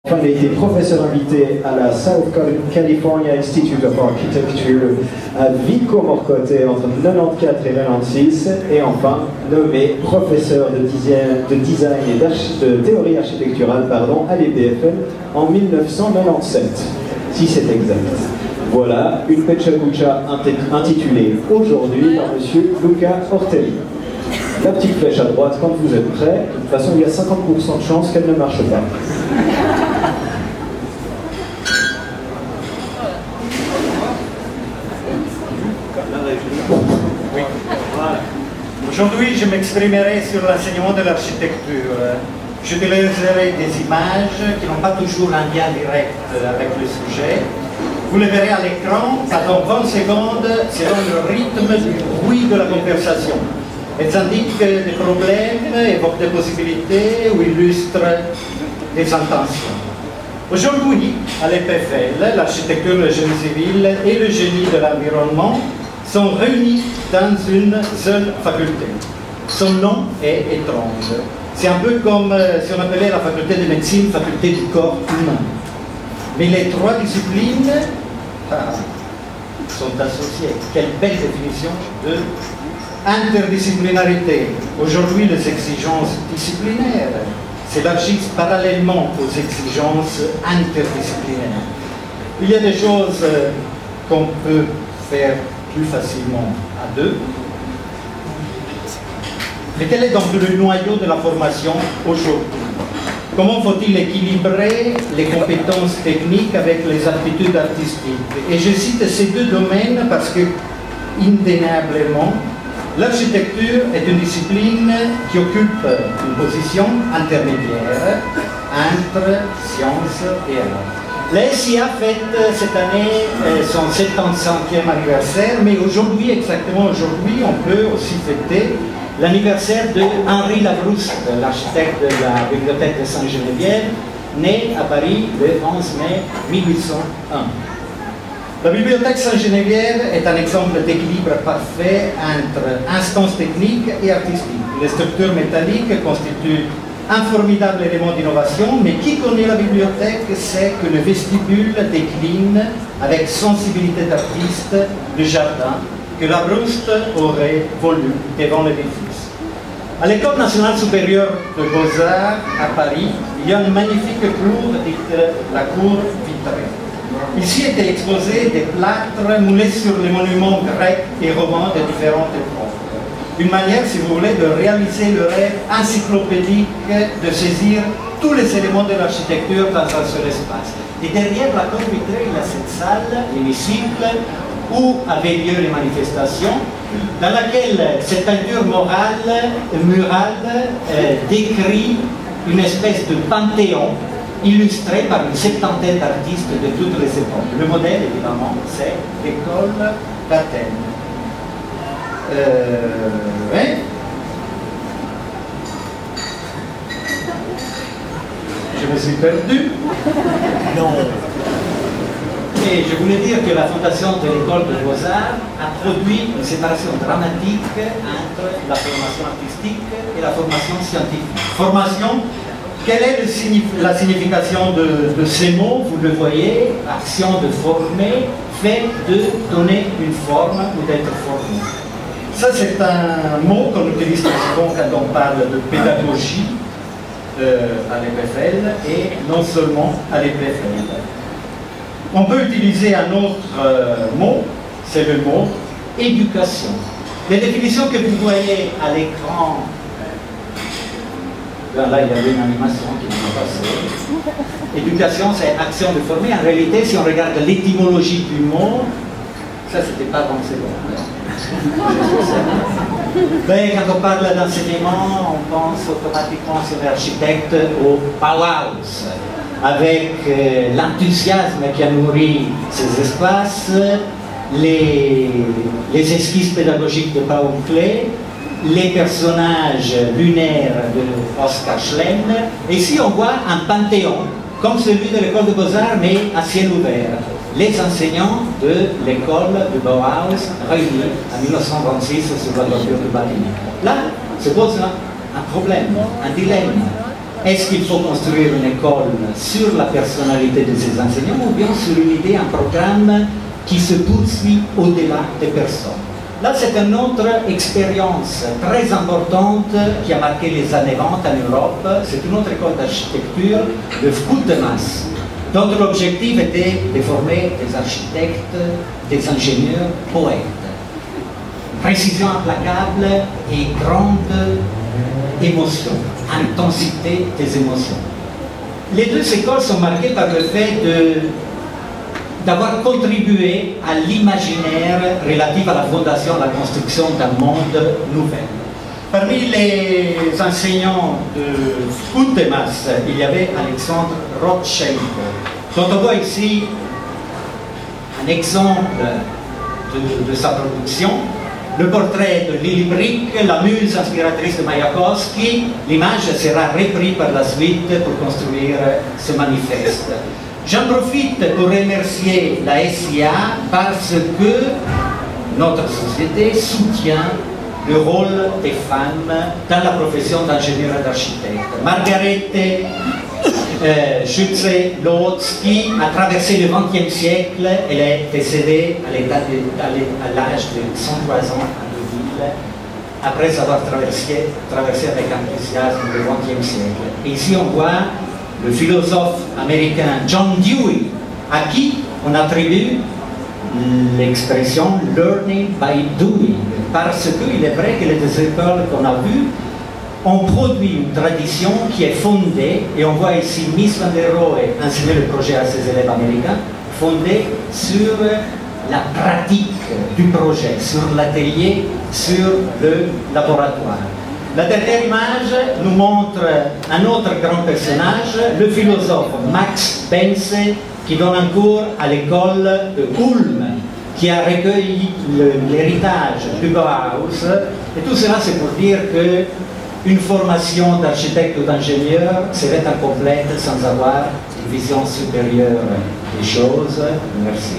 Enfin, il a été professeur invité à la South California Institute of Architecture à Vico Morcote entre 94 et 96, et enfin nommé professeur de design et de théorie architecturale à l'EPFL en 1997, si c'est exact. Voilà une Pechacucha intitulée aujourd'hui par monsieur Luca Ortelli. La petite flèche à droite quand vous êtes prêts. De toute façon, il y a 50% de chance qu'elle ne marche pas. Oui. Voilà. Aujourd'hui, je m'exprimerai sur l'enseignement de l'architecture. J'utiliserai des images qui n'ont pas toujours un lien direct avec le sujet. Vous le verrez à l'écran, pendant 20 secondes, selon le rythme du bruit de la conversation. Elles indiquent des problèmes, évoquent des possibilités ou illustrent des intentions. Aujourd'hui, à l'EPFL, l'architecture, le génie civil et le génie de l'environnement sont réunis dans une seule faculté. Son nom est étrange. C'est un peu comme si on appelait la faculté de médecine faculté du corps humain. Mais les trois disciplines sont associées. Quelle belle définition de interdisciplinarité. Aujourd'hui, les exigences disciplinaires s'élargissent parallèlement aux exigences interdisciplinaires. Il y a des choses qu'on peut faire plus facilement à deux. Mais quel est donc le noyau de la formation aujourd'hui? Comment faut-il équilibrer les compétences techniques avec les aptitudes artistiques? Et je cite ces deux domaines parce que, indéniablement, l'architecture est une discipline qui occupe une position intermédiaire entre science et art. La SIA fête cette année son 75e anniversaire, mais aujourd'hui, exactement aujourd'hui, on peut aussi fêter l'anniversaire de Henri Labrouste, l'architecte de la bibliothèque de Sainte-Geneviève, né à Paris le 11 mai 1801. La bibliothèque Sainte-Geneviève est un exemple d'équilibre parfait entre instances techniques et artistiques. Les structures métalliques constituent un formidable élément d'innovation, mais qui connaît la bibliothèque sait que le vestibule décline avec sensibilité d'artiste le jardin que Labrouste aurait voulu devant l'édifice. À l'École nationale supérieure de Beaux-Arts à Paris, il y a une magnifique cour dite la cour vitrée. Ici étaient exposés des plâtres moulés sur les monuments grecs et romains de différentes époques. Une manière, si vous voulez, de réaliser le rêve encyclopédique de saisir tous les éléments de l'architecture dans un seul espace. Et derrière la cour vitrée, il y a cette salle, l'hémicycle, où avaient lieu les manifestations, dans laquelle cette peinture murale décrit une espèce de panthéon illustré par une septantaine d'artistes de toutes les époques. Le modèle, évidemment, c'est l'école d'Athènes. Ouais. Je me suis perdu. Non. Et je voulais dire que la fondation de l'école de Beaux-Arts a produit une séparation dramatique entre la formation artistique et la formation scientifique. Formation, quelle est la signification de ces mots? Vous le voyez, action de former, fait de donner une forme ou d'être formé. Ça, c'est un mot qu'on utilise très souvent quand on parle de pédagogie à l'EPFL, et non seulement à l'EPFL. On peut utiliser un autre mot, c'est le mot éducation. Les définitions que vous voyez à l'écran, là il y avait une animation qui nous a passé. Éducation, c'est action de former. En réalité, si on regarde l'étymologie du mot, ça c'était pas bon, c'est bon. Ben, quand on parle d'enseignement, on pense automatiquement sur l'architecte au Bauhaus, avec l'enthousiasme qui a nourri ces espaces, les esquisses pédagogiques de Paul Klee, les personnages lunaires de Oskar Schlenn. Et ici, on voit un panthéon, comme celui de l'école de Beaux-Arts, mais à ciel ouvert. Les enseignants de l'école de Bauhaus réunis en 1926 sur la toiture de Bâtiment. Là se pose un problème, un dilemme. Est-ce qu'il faut construire une école sur la personnalité de ses enseignants ou bien sur une idée, un programme qui se poursuit au-delà des personnes? Là, c'est une autre expérience très importante qui a marqué les années 20 en Europe. C'est une autre école d'architecture, le Vkoutemas, dont l'objectif était de former des architectes, des ingénieurs, poètes. Précision implacable et grande émotion, intensité des émotions. Les deux écoles sont marquées par le fait d'avoir contribué à l'imaginaire relatif à la fondation, à la construction d'un monde nouvel. Parmi les enseignants de Vkoutemas, il y avait Alexandre Rodchenko, dont on voit ici un exemple de sa production. Le portrait de Lily Brick, la muse inspiratrice de Mayakovsky. L'image sera reprise par la suite pour construire ce manifeste. J'en profite pour remercier la SIA parce que notre société soutient le rôle des femmes dans la profession d'ingénieur et d'architecte. Margarete Schütze-Lotsky a traversé le XXe siècle. Elle est décédée à l'âge de 103 ans à Deauville, après avoir traversé avec enthousiasme le XXe siècle. Et ici on voit le philosophe américain John Dewey, à qui on attribue l'expression « learning by doing », parce qu'il est vrai que les deux écoles qu'on a vues ont produit une tradition qui est fondée, et on voit ici Miss Van der Rohe enseigner le projet à ses élèves américains, fondée sur la pratique du projet, sur l'atelier, sur le laboratoire. La dernière image nous montre un autre grand personnage, le philosophe Max Bense, qui donne un cours à l'école de Ulm, qui a recueilli l'héritage du Bauhaus. Et tout cela, c'est pour dire que une formation d'architecte ou d'ingénieur serait incomplète sans avoir une vision supérieure des choses. Merci.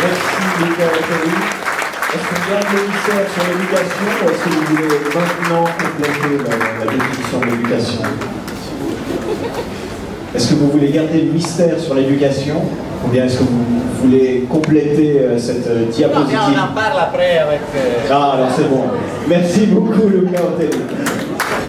Merci, Lucas. Est-ce qu'on garde le mystère sur l'éducation ou est-ce que vous voulez maintenant compléter la définition de l'éducation? Est-ce que vous voulez garder le mystère sur l'éducation ou bien est-ce que vous voulez compléter cette diapositive? Non, on en parle après avec... Ah, alors c'est bon. Merci beaucoup, Luca Ortelli.